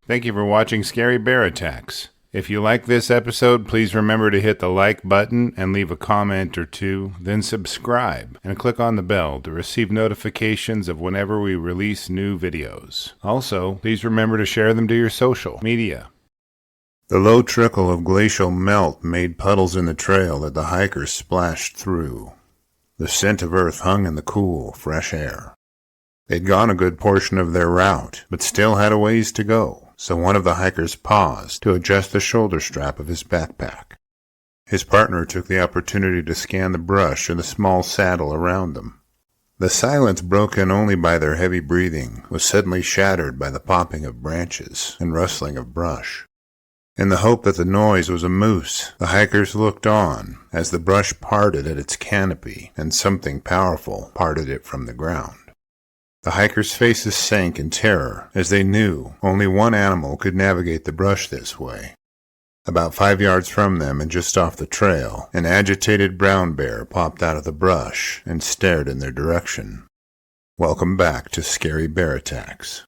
Thank you for watching Scary Bear Attacks. If you like this episode, please remember to hit the like button and leave a comment or two, then subscribe and click on the bell to receive notifications of whenever we release new videos. Also, please remember to share them to your social media. The low trickle of glacial melt made puddles in the trail that the hikers splashed through. The scent of earth hung in the cool, fresh air. They'd gone a good portion of their route, but still had a ways to go, so one of the hikers paused to adjust the shoulder strap of his backpack. His partner took the opportunity to scan the brush and the small saddle around them. The silence, broken only by their heavy breathing, was suddenly shattered by the popping of branches and rustling of brush. In the hope that the noise was a moose, the hikers looked on as the brush parted at its canopy and something powerful parted it from the ground. The hikers' faces sank in terror as they knew only one animal could navigate the brush this way. About 5 yards from them and just off the trail, an agitated brown bear popped out of the brush and stared in their direction. Welcome back to Scary Bear Attacks.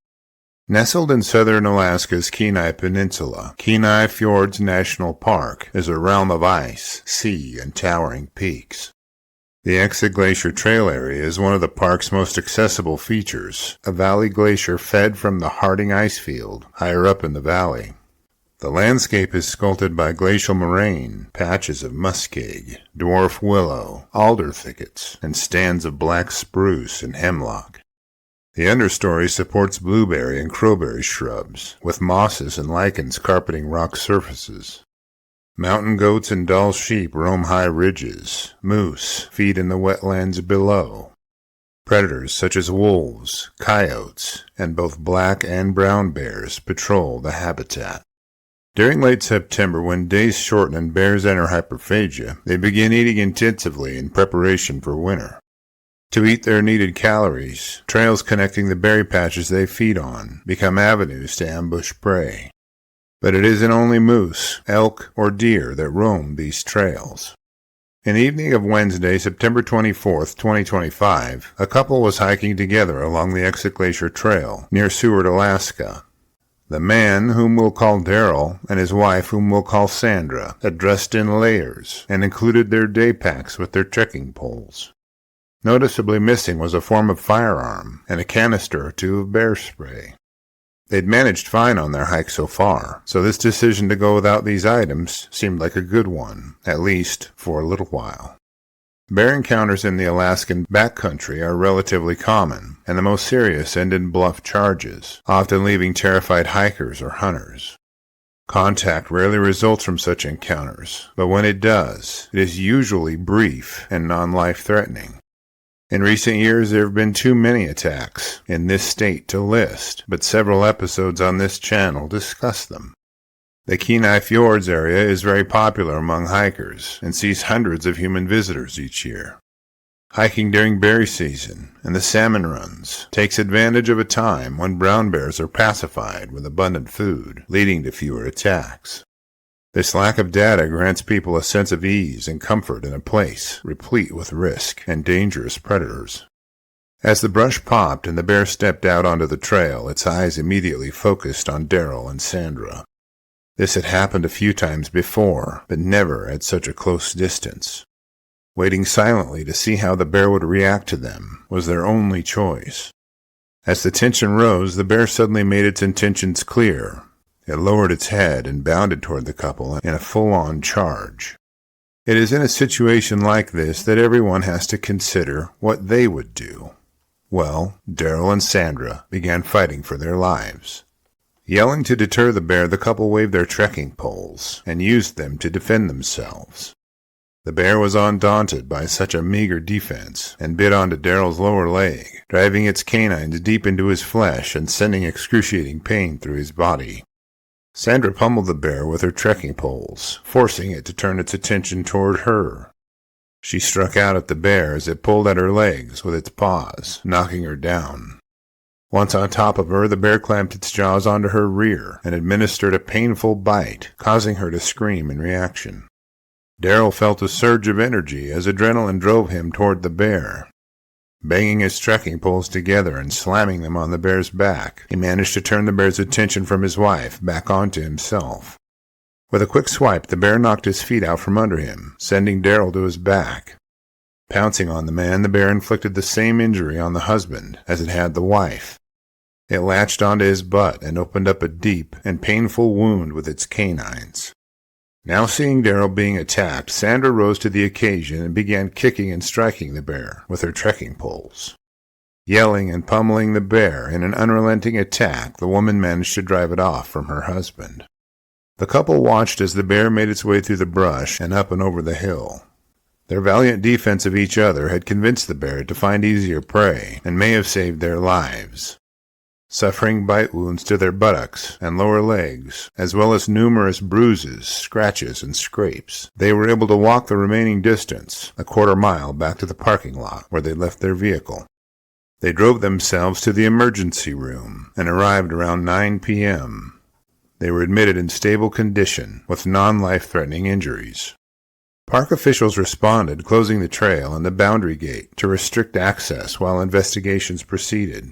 Nestled in southern Alaska's Kenai Peninsula, Kenai Fjords National Park is a realm of ice, sea, and towering peaks. The Exit Glacier Trail area is one of the park's most accessible features, a valley glacier fed from the Harding ice field higher up in the valley. The landscape is sculpted by glacial moraine, patches of muskeg, dwarf willow, alder thickets, and stands of black spruce and hemlock. The understory supports blueberry and crowberry shrubs, with mosses and lichens carpeting rock surfaces. Mountain goats and Dall sheep roam high ridges. Moose feed in the wetlands below. Predators such as wolves, coyotes, and both black and brown bears patrol the habitat. During late September, when days shorten and bears enter hyperphagia, they begin eating intensively in preparation for winter. To eat their needed calories, trails connecting the berry patches they feed on become avenues to ambush prey. But it isn't only moose, elk, or deer that roam these trails. In the evening of Wednesday, September 24, 2025, a couple was hiking together along the Exit Glacier Trail near Seward, Alaska. The man, whom we'll call Darryl, and his wife, whom we'll call Sandra, had dressed in layers and included their day packs with their trekking poles. Noticeably missing was a form of firearm and a canister or two of bear spray. They'd managed fine on their hike so far, so this decision to go without these items seemed like a good one, at least for a little while. Bear encounters in the Alaskan backcountry are relatively common, and the most serious end in bluff charges, often leaving terrified hikers or hunters. Contact rarely results from such encounters, but when it does, it is usually brief and non-life-threatening. In recent years, there have been too many attacks in this state to list, but several episodes on this channel discuss them. The Kenai Fjords area is very popular among hikers and sees hundreds of human visitors each year. Hiking during berry season and the salmon runs takes advantage of a time when brown bears are pacified with abundant food, leading to fewer attacks. This lack of data grants people a sense of ease and comfort in a place replete with risk and dangerous predators. As the brush popped and the bear stepped out onto the trail, its eyes immediately focused on Darryl and Sandra. This had happened a few times before, but never at such a close distance. Waiting silently to see how the bear would react to them was their only choice. As the tension rose, the bear suddenly made its intentions clear. It lowered its head and bounded toward the couple in a full-on charge. It is in a situation like this that everyone has to consider what they would do. Well, Darryl and Sandra began fighting for their lives. Yelling to deter the bear, the couple waved their trekking poles and used them to defend themselves. The bear was undaunted by such a meager defense and bit onto Darryl's lower leg, driving its canines deep into his flesh and sending excruciating pain through his body. Sandra pummeled the bear with her trekking poles, forcing it to turn its attention toward her. She struck out at the bear as it pulled at her legs with its paws, knocking her down. Once on top of her, the bear clamped its jaws onto her rear and administered a painful bite, causing her to scream in reaction. Darryl felt a surge of energy as adrenaline drove him toward the bear. Banging his trekking poles together and slamming them on the bear's back, he managed to turn the bear's attention from his wife back onto himself. With a quick swipe, the bear knocked his feet out from under him, sending Darryl to his back. Pouncing on the man, the bear inflicted the same injury on the husband as it had the wife. It latched onto his butt and opened up a deep and painful wound with its canines. Now seeing Darryl being attacked, Sandra rose to the occasion and began kicking and striking the bear with her trekking poles. Yelling and pummeling the bear in an unrelenting attack, the woman managed to drive it off from her husband. The couple watched as the bear made its way through the brush and up and over the hill. Their valiant defense of each other had convinced the bear to find easier prey and may have saved their lives. Suffering bite wounds to their buttocks and lower legs, as well as numerous bruises, scratches, and scrapes, they were able to walk the remaining distance, a quarter-mile, back to the parking lot where they left their vehicle. They drove themselves to the emergency room and arrived around 9 p.m. They were admitted in stable condition with non-life-threatening injuries. Park officials responded, closing the trail and the boundary gate to restrict access while investigations proceeded.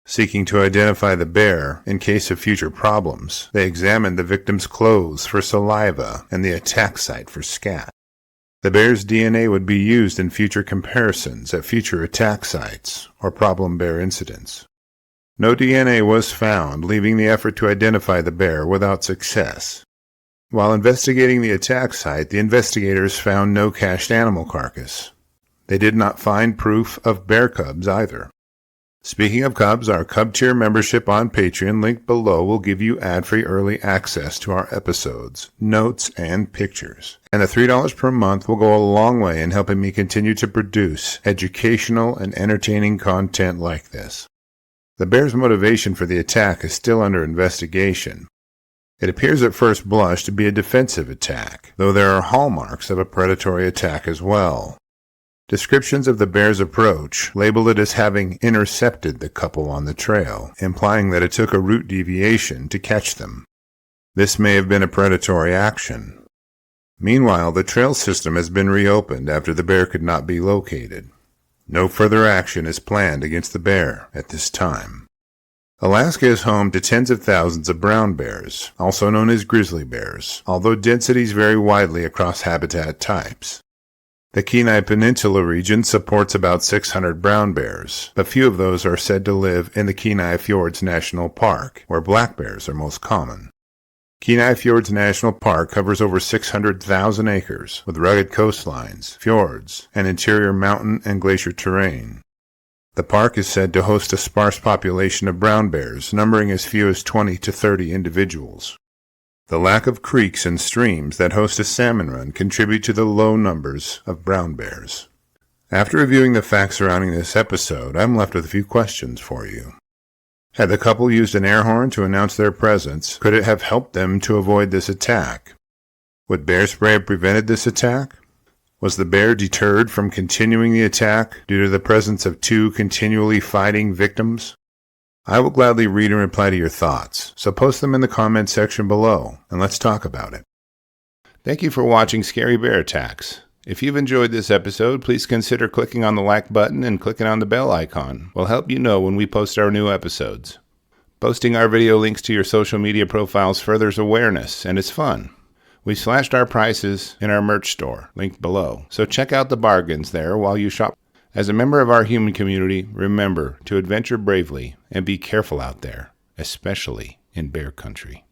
Seeking to identify the bear in case of future problems, they examined the victim's clothes for saliva and the attack site for scat. The bear's DNA would be used in future comparisons at future attack sites or problem bear incidents. No DNA was found, leaving the effort to identify the bear without success. While investigating the attack site, the investigators found no cached animal carcass. They did not find proof of bear cubs either. Speaking of cubs, our Cub Tier membership on Patreon, linked below, will give you ad-free early access to our episodes, notes, and pictures. And the $3 per month will go a long way in helping me continue to produce educational and entertaining content like this. The bear's motivation for the attack is still under investigation. It appears at first blush to be a defensive attack, though there are hallmarks of a predatory attack as well. Descriptions of the bear's approach label it as having intercepted the couple on the trail, implying that it took a route deviation to catch them. This may have been a predatory action. Meanwhile, the trail system has been reopened after the bear could not be located. No further action is planned against the bear at this time. Alaska is home to tens of thousands of brown bears, also known as grizzly bears, although densities vary widely across habitat types. The Kenai Peninsula region supports about 600 brown bears, but few of those are said to live in the Kenai Fjords National Park, where black bears are most common. Kenai Fjords National Park covers over 600,000 acres, with rugged coastlines, fjords, and interior mountain and glacier terrain. The park is said to host a sparse population of brown bears, numbering as few as 20 to 30 individuals. The lack of creeks and streams that host a salmon run contribute to the low numbers of brown bears. After reviewing the facts surrounding this episode, I'm left with a few questions for you. Had the couple used an air horn to announce their presence, could it have helped them to avoid this attack? Would bear spray have prevented this attack? Was the bear deterred from continuing the attack due to the presence of two continually fighting victims? I will gladly read and reply to your thoughts, so post them in the comments section below, and let's talk about it. Thank you for watching Scary Bear Attacks. If you've enjoyed this episode, please consider clicking on the like button and clicking on the bell icon. We'll help you know when we post our new episodes. Posting our video links to your social media profiles furthers awareness, and it's fun. We slashed our prices in our merch store, linked below, so check out the bargains there while you shop. As a member of our human community, remember to adventure bravely and be careful out there, especially in bear country.